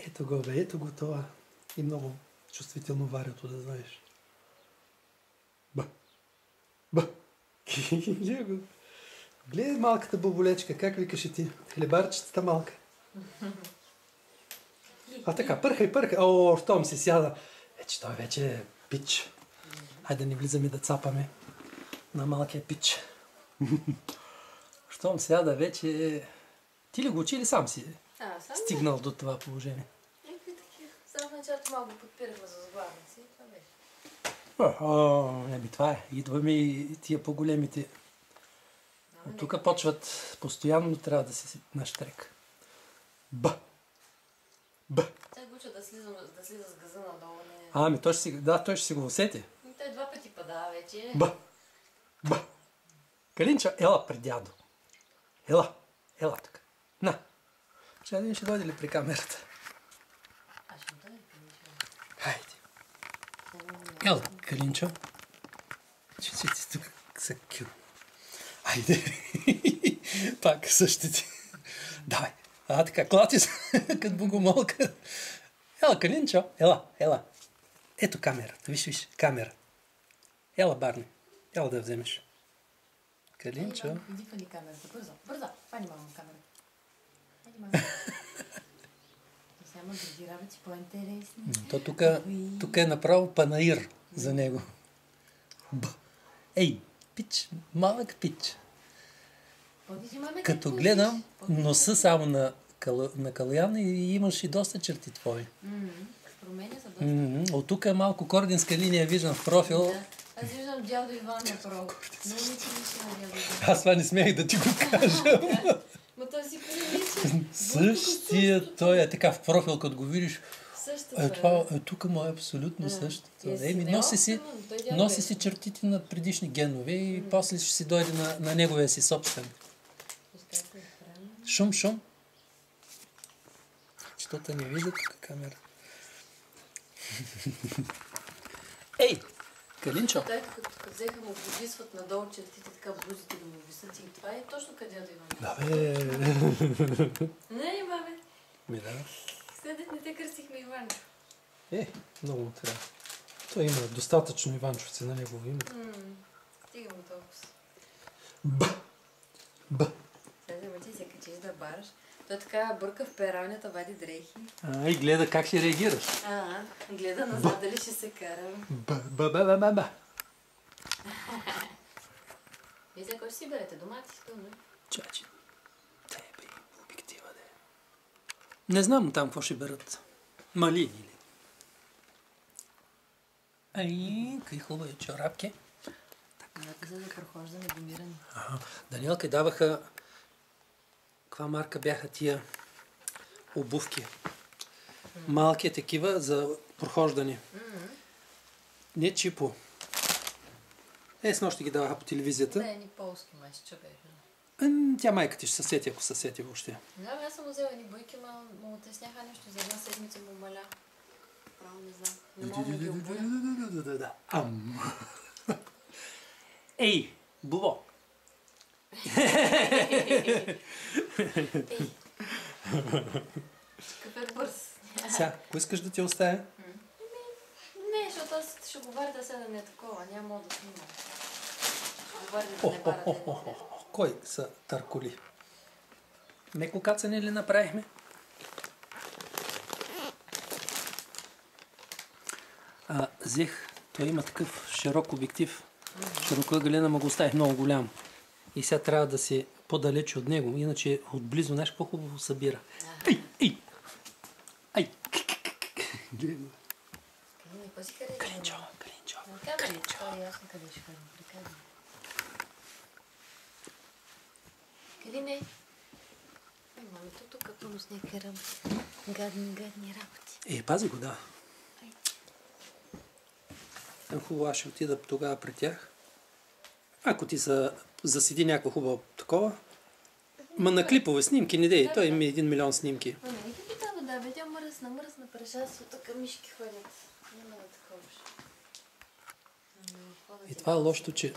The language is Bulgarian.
Ето го, бе, ето го това. И много чувствително варято, да знаеш. Ба! Ба! Гледай го. Гледай малката боболечка, как викаш и ти? Хлебарчетата малка. А така, пърхай. О, щом си сяда. Че той вече е пич. Хайде да не влизаме да цапаме на малкия пич. Щом сяда вече... Ти ли го учи или сам си стигнал до това положение? Някакви такива. Само в началото малко подпирахме за сглавници и това беше. Това е. Идваме и тия по-големите. От тук почват постоянно, трябва да си на штрек. Ба! Тя го уча да слиза с газа надолу. Ами, той ще си го усети. Той 2 пъти пада вече. Ба! Калинча, ела при дядо. Ела тук. На! Ще дойде ли при камерата? Аз ще дойде при Калинчо. Хайде. Ела, Калинчо. Че ти тук са кю. Хайде. Пак същите. Давай. Така, клати се, като богомолка. Ела, Калинчо. Ела. Ето камерата. Виж, камера. Ела, Барни. Ела да я вземеш. Калинчо. Иди пани камерата. Бързо. Пани мама камерата. Сега ма други работи по-интересни. То тук е направо панаир за него. Ей, пич, малък пич. Като гледам носа само на Калоян и имаш и доста черти твои. Променя се доста. От тук е малко кординска линия, виждам в профил. Аз виждам дядо Иван направо. Много ми прилича на дядо Иван. Аз това не смех да ти го кажа. Но той си прилича. Същия той е така в профил, като го видиш. Същото е. Тук му е абсолютно същото. Носи Носи си чертите на предишни генове и после ще си дойде на неговия си собствен. Шум. Защото не вижда тук камера. Ей! Калинчо! Той като взеха му подвисват надолу чертите, така бузите да му висят и това е точно къде да Иван. Да, бе! Не, бабе. Да. Следът не те кръстихме Иванчо. Много му трябва. Той има достатъчно Иванчовци на негово име. Стига му толкова. Б. Сега ти се качиш да бараш. Той така бърка в пералнята, вади дрехи. И гледа как ще реагираш. Гледа назад дали ще се карам. Ба. Вие за кой ще си берете? Домати? Чачи. Тебе, обектива да е. Не знам там какво ще берат. Малини ли? Какви хубави чорапки. За да прохождаме домирани. Даниелка даваха... Каква марка бяха тия обувки? Малки такива за прохождане. Не чипо. С нощи ги даваха по телевизията. Не, ни полски майче бяха. Тя майка ти ще се сети, ако се сети въобще. Да, аз съм взела едни бойки, му отесняха нещо за една седмица му маля. Право не знам. Не мога да ги обуя. Ей, Бубо! Какъв е бърз. Сега, ако искаш да ти оставя? Не, защото аз ще говоря да сега да не е такова. Няма да снимам. Ще говоря да не бара да не. Кой са търколи? Меко кацане ли направихме? Взех, той има такъв широк обектив. Широкоъгълен, ама го оставих много голям. И сега трябва да се по-далече от него, иначе отблизо, знаеш, по-хубаво събира. Ай! Калинчо! Калине! Мамито тук като му с някакви гадни работи. Пази го, да. Хубаво, аз ще отида тогава при тях. Ако ти заседи някакво хубаво такова, на клипове снимки не дей, той има 1 милион снимки. Не ги пита вода, бе, тя мръсна пришелство, тук мишки ходят. Няма да такова. И това е лошото, че